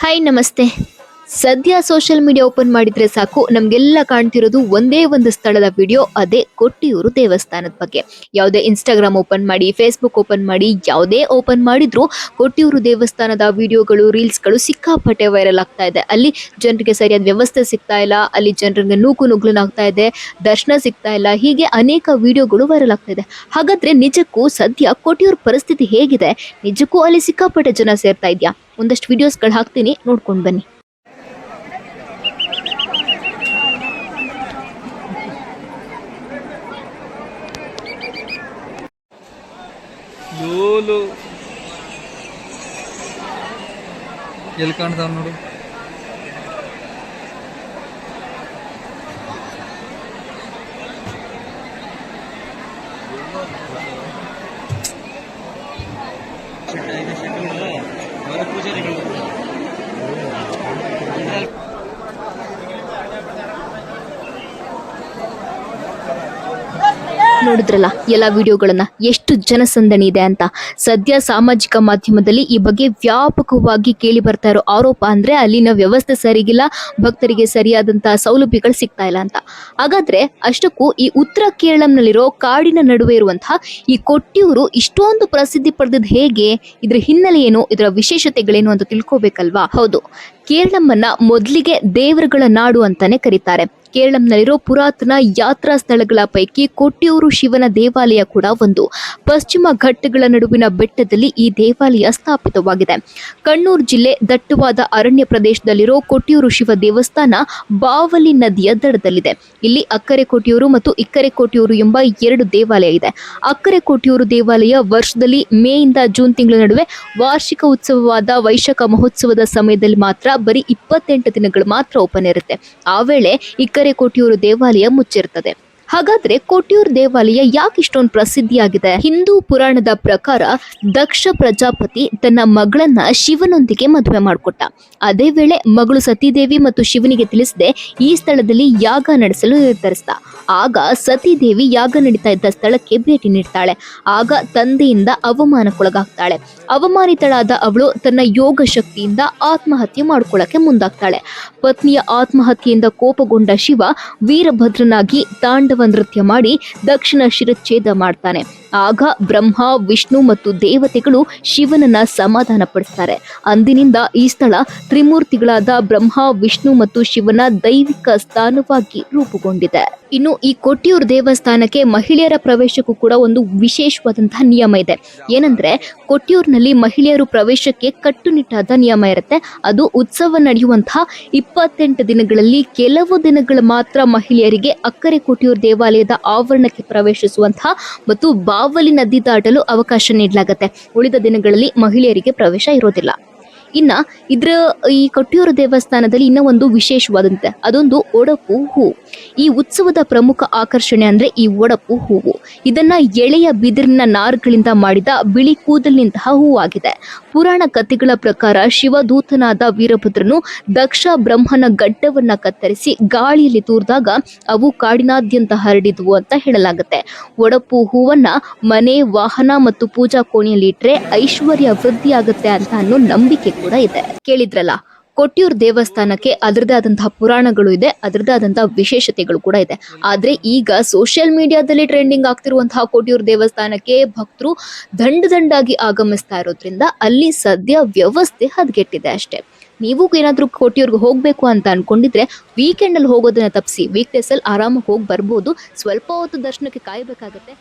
Hi ನಮಸ್ತೆ. ಸದ್ಯ social media open ಮಾಡಿದ್ರೆ ಸಾಕು ನಮ್ಗೆಲ್ಲ ಕಾಣ್ತಿರೋದು ಒಂದೇ ಒಂದು ಸ್ಥಳದ ವಿಡಿಯೋ, ಅದೇ ಕೊಟ್ಟಿಯೂರು ದೇವಸ್ಥಾನದ ಬಗ್ಗೆ. ಯಾವುದೇ ಇನ್ಸ್ಟಾಗ್ರಾಮ್ ಓಪನ್ ಮಾಡಿ, ಫೇಸ್ಬುಕ್ ಓಪನ್ ಮಾಡಿ, ಯಾವುದೇ ಓಪನ್ ಮಾಡಿದ್ರು ಕೊಟ್ಟಿಯೂರು ದೇವಸ್ಥಾನದ ವಿಡಿಯೋಗಳು, ರೀಲ್ಸ್ಗಳು ಸಿಕ್ಕಾಪಟ್ಟೆ ವೈರಲ್ ಆಗ್ತಾ ಇದೆ. ಅಲ್ಲಿ ಜನರಿಗೆ ಸರಿಯಾದ ವ್ಯವಸ್ಥೆ ಸಿಗ್ತಾ ಇಲ್ಲ, ಅಲ್ಲಿ ಜನರಿಗೆ ನುಗ್ಗಲಾಗ್ತಾ ಇದೆ, ದರ್ಶನ ಸಿಗ್ತಾ ಇಲ್ಲ, ಹೀಗೆ ಅನೇಕ ವಿಡಿಯೋಗಳು ವೈರಲ್ ಆಗ್ತಾ ಇದೆ. ಹಾಗಾದ್ರೆ ನಿಜಕ್ಕೂ ಸದ್ಯ ಕೊಟ್ಟಿಯೂರು ಪರಿಸ್ಥಿತಿ ಹೇಗಿದೆ? ನಿಜಕ್ಕೂ ಅಲ್ಲಿ ಸಿಕ್ಕಾಪಟ್ಟೆ ಜನ ಸೇರ್ತಾ ಇದೆಯಾ? ಒಂದಷ್ಟು ವಿಡಿಯೋಸ್ಗಳು ಹಾಕ್ತೀನಿ, ನೋಡ್ಕೊಂಡು ಬನ್ನಿ. ಎಲ್ಲಿ ಕಾಣ್ತಾವ ನೋಡು. ನೋಡಿದ್ರಲ್ಲ ಎಲ್ಲ ವಿಡಿಯೋಗಳನ್ನ, ಎಷ್ಟು ಜನಸಂದಣಿ ಇದೆ ಅಂತ. ಸದ್ಯ ಸಾಮಾಜಿಕ ಮಾಧ್ಯಮದಲ್ಲಿ ಈ ಬಗ್ಗೆ ವ್ಯಾಪಕವಾಗಿ ಕೇಳಿ ಬರ್ತಾ ಇರೋ ಆರೋಪ ಅಂದ್ರೆ ಅಲ್ಲಿನ ವ್ಯವಸ್ಥೆ ಸರಿಗಿಲ್ಲ, ಭಕ್ತರಿಗೆ ಸರಿಯಾದಂತಹ ಸೌಲಭ್ಯಗಳು ಸಿಗ್ತಾ ಇಲ್ಲ ಅಂತ. ಹಾಗಾದ್ರೆ ಅಷ್ಟಕ್ಕೂ ಈ ಉತ್ತರ ಕೇರಳಂನಲ್ಲಿರೋ ಕಾಡಿನ ನಡುವೆ ಇರುವಂತಹ ಈ ಕೊಟ್ಟಿಯೂರು ಇಷ್ಟೊಂದು ಪ್ರಸಿದ್ಧಿ ಪಡೆದಿದ್ದು ಹೇಗೆ? ಇದ್ರ ಹಿನ್ನೆಲೆ ಏನು, ಇದರ ವಿಶೇಷತೆಗಳೇನು ಅಂತ ತಿಳ್ಕೋಬೇಕಲ್ವಾ? ಹೌದು, ಕೇರಳಂನ ಮೊದಲಿಗೆ ದೇವರುಗಳ ನಾಡು ಅಂತಾನೆ ಕರೀತಾರೆ. ಕೇರಳಂನಲ್ಲಿರೋ ಪುರಾತನ ಯಾತ್ರಾ ಸ್ಥಳಗಳ ಪೈಕಿ ಕೊಟ್ಟಿಯೂರು ಶಿವನ ದೇವಾಲಯ ಕೂಡ ಒಂದು. ಪಶ್ಚಿಮ ಘಟ್ಟಗಳ ನಡುವಿನ ಬೆಟ್ಟದಲ್ಲಿ ಈ ದೇವಾಲಯ ಸ್ಥಾಪಿತವಾಗಿದೆ. ಕಣ್ಣೂರು ಜಿಲ್ಲೆ ದಟ್ಟವಾದ ಅರಣ್ಯ ಪ್ರದೇಶದಲ್ಲಿರೋ ಕೊಟ್ಟಿಯೂರು ಶಿವ ದೇವಸ್ಥಾನ ಬಾವಲಿ ನದಿಯ ದಡದಲ್ಲಿದೆ. ಇಲ್ಲಿ ಅಕ್ಕರೆ ಕೊಟ್ಟಿಯೂರು ಮತ್ತು ಇಕ್ಕರೆ ಕೊಟ್ಟಿಯೂರು ಎಂಬ ಎರಡು ದೇವಾಲಯ ಇದೆ. ಅಕ್ಕರೆ ಕೊಟ್ಟಿಯೂರು ದೇವಾಲಯ ವರ್ಷದಲ್ಲಿ ಮೇಯಿಂದ ಜೂನ್ ತಿಂಗಳ ನಡುವೆ ವಾರ್ಷಿಕ ಉತ್ಸವವಾದ ವೈಶಾಖ ಮಹೋತ್ಸವದ ಸಮಯದಲ್ಲಿ ಮಾತ್ರ ಬರೀ 28 ದಿನಗಳು ಮಾತ್ರ ಓಪನ್ ಇರುತ್ತೆ. ಆ ವೇಳೆ ಇಕ್ಕರೆ ಕೊಟ್ಟಿಯೂರು ದೇವಾಲಯ ಮುಚ್ಚಿರುತ್ತದೆ. ಹಾಗಾದ್ರೆ ಕೊಟ್ಟಿಯೂರು ದೇವಾಲಯ ಯಾಕೆ ಇಷ್ಟೊಂದು ಪ್ರಸಿದ್ಧಿಯಾಗಿದೆ? ಹಿಂದೂ ಪುರಾಣದ ಪ್ರಕಾರ ದಕ್ಷ ಪ್ರಜಾಪತಿ ತನ್ನ ಮಗಳನ್ನ ಶಿವನೊಂದಿಗೆ ಮದುವೆ ಮಾಡಿಕೊಟ್ಟ. ಅದೇ ವೇಳೆ ಮಗಳು ಸತೀದೇವಿ ಮತ್ತು ಶಿವನಿಗೆ ತಿಳಿಸದೆ ಈ ಸ್ಥಳದಲ್ಲಿ ಯಾಗ ನಡೆಸಲು ನಿರ್ಧರಿಸಿದ. ಆಗ ಸತೀದೇವಿ ಯಾಗ ನಡೀತಾ ಇದ್ದ ಸ್ಥಳಕ್ಕೆ ಭೇಟಿ ನೀಡ್ತಾಳೆ. ಆಗ ತಂದೆಯಿಂದ ಅವಮಾನಕ್ಕೊಳಗಾಗ್ತಾಳೆ. ಅವಮಾನಿತಳಾದ ಅವಳು ತನ್ನ ಯೋಗ ಶಕ್ತಿಯಿಂದ ಆತ್ಮಹತ್ಯೆ ಮಾಡ್ಕೊಳ್ಳಕ್ಕೆ ಮುಂದಾಗ್ತಾಳೆ. ಪತ್ನಿಯ ಆತ್ಮಹತ್ಯೆಯಿಂದ ಕೋಪಗೊಂಡ ಶಿವ ವೀರಭದ್ರನಾಗಿ ತಾಂಡವ ನೃತ್ಯ ಮಾಡಿ ದಕ್ಷಿಣ ಶಿರಚ್ಛೇದ ಮಾಡ್ತಾನೆ. ಆಗ ಬ್ರಹ್ಮ, ವಿಷ್ಣು ಮತ್ತು ದೇವತೆಗಳು ಶಿವನನ್ನ ಸಮಾಧಾನ ಪಡಿಸ್ತಾರೆ. ಅಂದಿನಿಂದ ಈ ಸ್ಥಳ ತ್ರಿಮೂರ್ತಿಗಳಾದ ಬ್ರಹ್ಮ, ವಿಷ್ಣು ಮತ್ತು ಶಿವನ ದೈವಿಕ ಸ್ಥಾನವಾಗಿ ರೂಪುಗೊಂಡಿದೆ. ಇನ್ನು ಈ ಕೊಟ್ಟಿಯೂರು ದೇವಸ್ಥಾನಕ್ಕೆ ಮಹಿಳೆಯರ ಪ್ರವೇಶಕ್ಕೂ ಕೂಡ ಒಂದು ವಿಶೇಷವಾದಂತಹ ನಿಯಮ ಇದೆ. ಏನಂದ್ರೆ ಕೊಟ್ಟಿಯೂರಿನಲ್ಲಿ ಮಹಿಳೆಯರು ಪ್ರವೇಶಕ್ಕೆ ಕಟ್ಟುನಿಟ್ಟಾದ ನಿಯಮ ಇರುತ್ತೆ. ಅದು ಉತ್ಸವ ನಡೆಯುವಂತಹ 28 ದಿನಗಳಲ್ಲಿ ಕೆಲವು ದಿನಗಳು ಮಾತ್ರ ಮಹಿಳೆಯರಿಗೆ ಅಕ್ಕರೆ ಕೊಟ್ಟಿಯೂರು ದೇವಾಲಯದ ಆವರಣಕ್ಕೆ ಪ್ರವೇಶಿಸುವಂತಹ ಮತ್ತು ಬಾವಲಿ ನದಿ ದಾಟಲು ಅವಕಾಶ ನೀಡಲಾಗುತ್ತೆ. ಉಳಿದ ದಿನಗಳಲ್ಲಿ ಮಹಿಳೆಯರಿಗೆ ಪ್ರವೇಶ ಇರೋದಿಲ್ಲ. ಇನ್ನ ಈ ಕೊಟ್ಟಿಯೂರು ದೇವಸ್ಥಾನದಲ್ಲಿ ಇನ್ನೂ ಒಂದು ವಿಶೇಷವಾದಂತೆ, ಅದೊಂದು ಒಡಪು ಹೂ. ಈ ಉತ್ಸವದ ಪ್ರಮುಖ ಆಕರ್ಷಣೆ ಅಂದ್ರೆ ಈ ಒಡಪು ಹೂವು. ಇದನ್ನ ಎಳೆಯ ಬಿದಿರಿನ ನಾರುಗಳಿಂದ ಮಾಡಿದ ಬಿಳಿ ಕೂದಲಿನಂತಹ ಹೂವಾಗಿದೆ. ಪುರಾಣ ಕಥೆಗಳ ಪ್ರಕಾರ ಶಿವದೂತನಾದ ವೀರಭದ್ರನು ದಕ್ಷ ಬ್ರಹ್ಮನ ಗಡ್ಡವನ್ನ ಕತ್ತರಿಸಿ ಗಾಳಿಯಲ್ಲಿ ತೂರಿದಾಗ ಅವು ಕಾಡಿನಾದ್ಯಂತ ಹರಡಿದ್ವು ಅಂತ ಹೇಳಲಾಗುತ್ತೆ. ಒಡಪು ಹೂವನ್ನ ಮನೆ, ವಾಹನ ಮತ್ತು ಪೂಜಾ ಕೋಣೆಯಲ್ಲಿ ಇಟ್ರೆ ಐಶ್ವರ್ಯ ವೃದ್ಧಿ ಆಗುತ್ತೆ ಅಂತ ಅನ್ನೋ ನಂಬಿಕೆ ಕೂಡ ಇದೆ. ಕೇಳಿದ್ರಲ್ಲ, ಕೊಟ್ಟಿಯೂರು ದೇವಸ್ಥಾನಕ್ಕೆ ಅದರದೇ ಆದಂತಹ ಪುರಾಣಗಳು ಇದೆ, ಅದರದೇ ಆದಂತಹ ವಿಶೇಷತೆಗಳು ಕೂಡ ಇದೆ. ಆದ್ರೆ ಈಗ ಸೋಷಿಯಲ್ ಮೀಡಿಯಾದಲ್ಲಿ ಟ್ರೆಂಡಿಂಗ್ ಆಗ್ತಿರುವಂತಹ ಕೊಟ್ಟಿಯೂರು ದೇವಸ್ಥಾನಕ್ಕೆ ಭಕ್ತರು ದಂಡಾಗಿ ಆಗಮಿಸ್ತಾ ಇರೋದ್ರಿಂದ ಅಲ್ಲಿ ಸದ್ಯ ವ್ಯವಸ್ಥೆ ಹದಗೆಟ್ಟಿದೆ ಅಷ್ಟೇ. ನೀವು ಏನಾದ್ರೂ ಕೊಟ್ಟಿಯೂರ್ಗೆ ಹೋಗ್ಬೇಕು ಅಂತ ಅನ್ಕೊಂಡಿದ್ರೆ ವೀಕೆಂಡ್ ಅಲ್ಲಿ ಹೋಗೋದನ್ನ ತಪ್ಪಿಸಿ ವೀಕ್ ಡೇಸ್ ಅಲ್ಲಿ ಆರಾಮಾಗಿ ಹೋಗಿ ಬರ್ಬೋದು. ಸ್ವಲ್ಪ ಹೊತ್ತು ದರ್ಶನಕ್ಕೆ ಕಾಯಬೇಕಾಗತ್ತೆ.